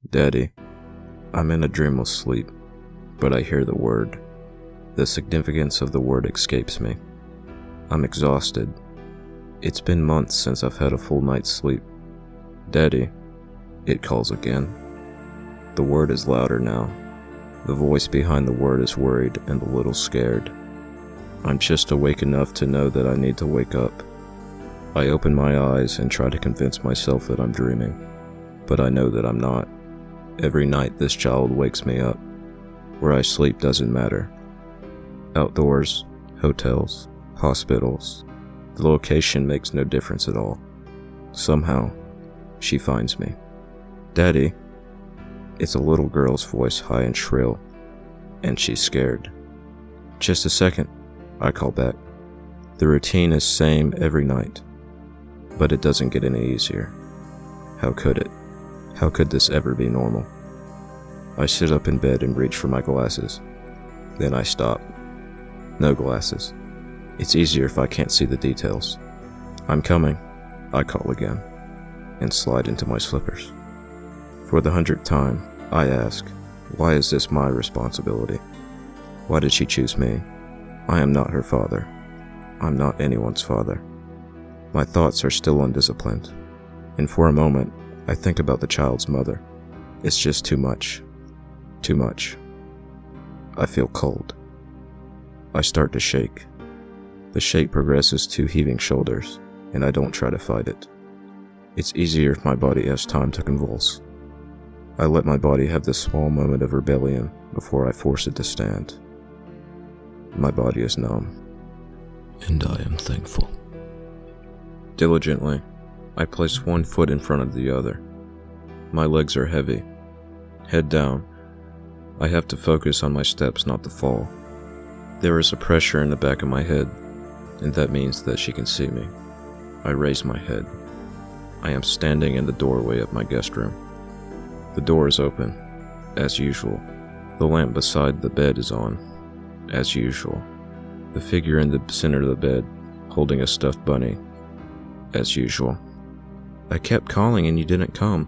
Daddy, I'm in a dreamless sleep, but I hear the word. The significance of the word escapes me. I'm exhausted. It's been months since I've had a full night's sleep. Daddy, it calls again. The word is louder now. The voice behind the word is worried and a little scared. I'm just awake enough to know that I need to wake up. I open my eyes and try to convince myself that I'm dreaming, but I know that I'm not. Every night this child wakes me up. Where I sleep doesn't matter. Outdoors, hotels, hospitals, the location makes no difference at all. Somehow, she finds me. Daddy, it's a little girl's voice, high and shrill, and she's scared. Just a second, I call back. The routine is same every night, but it doesn't get any easier. How could it? How could this ever be normal? I sit up in bed and reach for my glasses. Then I stop. No glasses. It's easier if I can't see the details. I'm coming, I call again, and slide into my slippers. For the 100th time, I ask, why is this my responsibility? Why did she choose me? I am not her father. I'm not anyone's father. My thoughts are still undisciplined, and for a moment, I think about the child's mother. It's just too much. Too much. I feel cold. I start to shake. The shake progresses to heaving shoulders, and I don't try to fight it. It's easier if my body has time to convulse. I let my body have this small moment of rebellion before I force it to stand. My body is numb, and I am thankful. Diligently, I place one foot in front of the other. My legs are heavy. Head down. I have to focus on my steps, not to fall. There is a pressure in the back of my head, and that means that she can see me. I raise my head. I am standing in the doorway of my guest room. The door is open, as usual. The lamp beside the bed is on, as usual. The figure in the center of the bed, holding a stuffed bunny, as usual. I kept calling and you didn't come,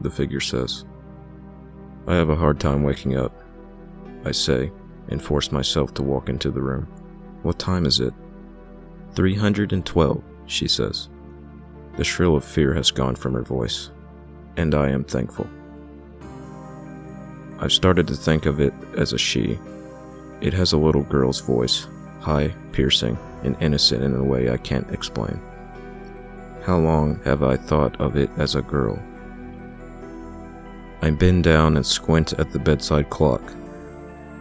the figure says. I have a hard time waking up, I say, and force myself to walk into the room. What time is it? 312, she says. The shrill of fear has gone from her voice, and I am thankful. I've started to think of it as a she. It has a little girl's voice, high, piercing, and innocent in a way I can't explain. How long have I thought of it as a girl? I bend down and squint at the bedside clock.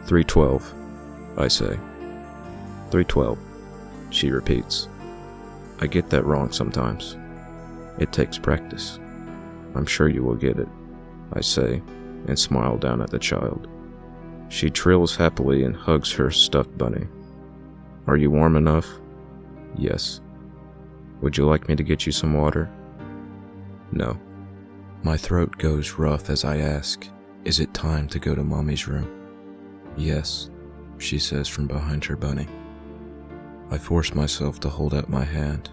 3:12, I say. 3:12, she repeats. I get that wrong sometimes. It takes practice. I'm sure you will get it, I say, and smile down at the child. She trills happily and hugs her stuffed bunny. Are you warm enough? Yes. Would you like me to get you some water? No. My throat goes rough as I ask, is it time to go to Mommy's room? Yes, she says from behind her bunny. I force myself to hold out my hand,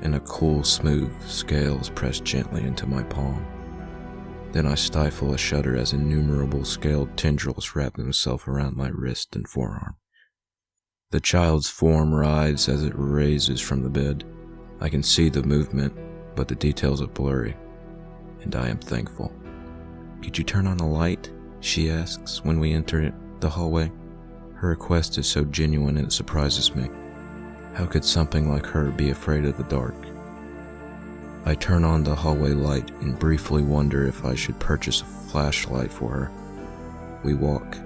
and a cool, smooth scale is pressed gently into my palm. Then I stifle a shudder as innumerable scaled tendrils wrap themselves around my wrist and forearm. The child's form writhes as it raises from the bed. I can see the movement, but the details are blurry, and I am thankful. Could you turn on a light? She asks when we enter the hallway. Her request is so genuine and it surprises me. How could something like her be afraid of the dark? I turn on the hallway light and briefly wonder if I should purchase a flashlight for her. We walk.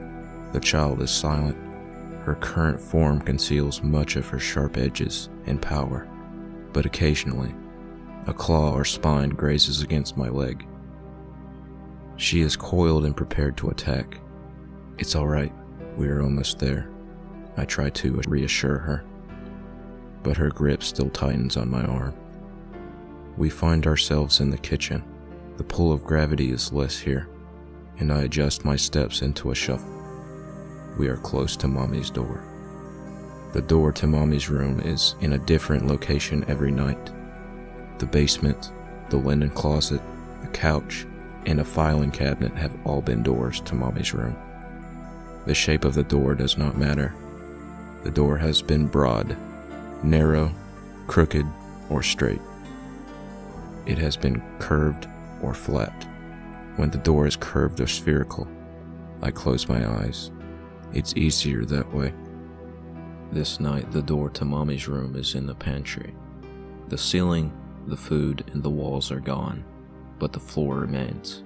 The child is silent. Her current form conceals much of her sharp edges and power, but occasionally, a claw or spine grazes against my leg. She is coiled and prepared to attack. It's all right. We are almost there. I try to reassure her, but her grip still tightens on my arm. We find ourselves in the kitchen. The pull of gravity is less here, and I adjust my steps into a shuffle. We are close to Mommy's door. The door to Mommy's room is in a different location every night. The basement, the linen closet, the couch, and a filing cabinet have all been doors to Mommy's room. The shape of the door does not matter. The door has been broad, narrow, crooked, or straight. It has been curved or flat. When the door is curved or spherical, I close my eyes. It's easier that way. This night, the door to Mommy's room is in the pantry. The ceiling, the food, and the walls are gone, but the floor remains.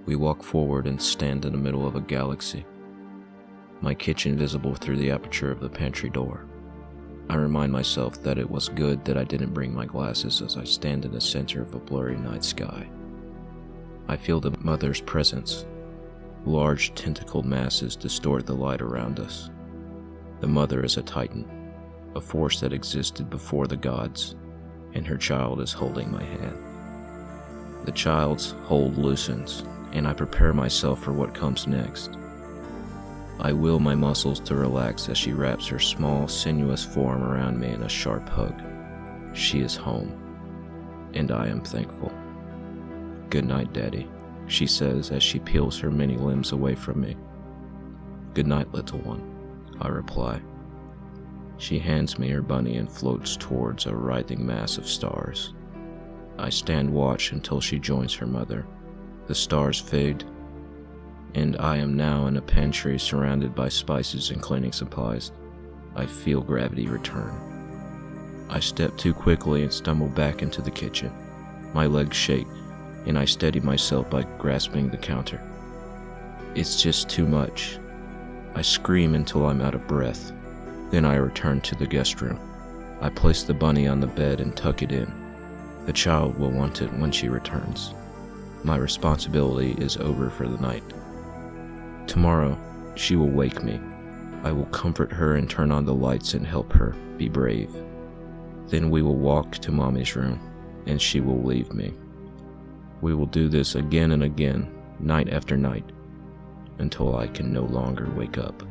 We walk forward and stand in the middle of a galaxy. My kitchen visible through the aperture of the pantry door. I remind myself that it was good that I didn't bring my glasses as I stand in the center of a blurry night sky. I feel the mother's presence. Large tentacled masses distort the light around us. The mother is a titan, a force that existed before the gods, and her child is holding my hand. The child's hold loosens, and I prepare myself for what comes next. I will my muscles to relax as she wraps her small, sinuous form around me in a sharp hug. She is home, and I am thankful. "Good night, Daddy," she says as she peels her many limbs away from me. "Good night, little one," I reply. She hands me her bunny and floats towards a writhing mass of stars. I stand watch until she joins her mother. The stars fade, and I am now in a pantry surrounded by spices and cleaning supplies. I feel gravity return. I step too quickly and stumble back into the kitchen. My legs shake, and I steady myself by grasping the counter. It's just too much. I scream until I'm out of breath. Then I return to the guest room. I place the bunny on the bed and tuck it in. The child will want it when she returns. My responsibility is over for the night. Tomorrow, she will wake me. I will comfort her and turn on the lights and help her be brave. Then we will walk to Mommy's room, and she will leave me. We will do this again and again, night after night, until I can no longer wake up.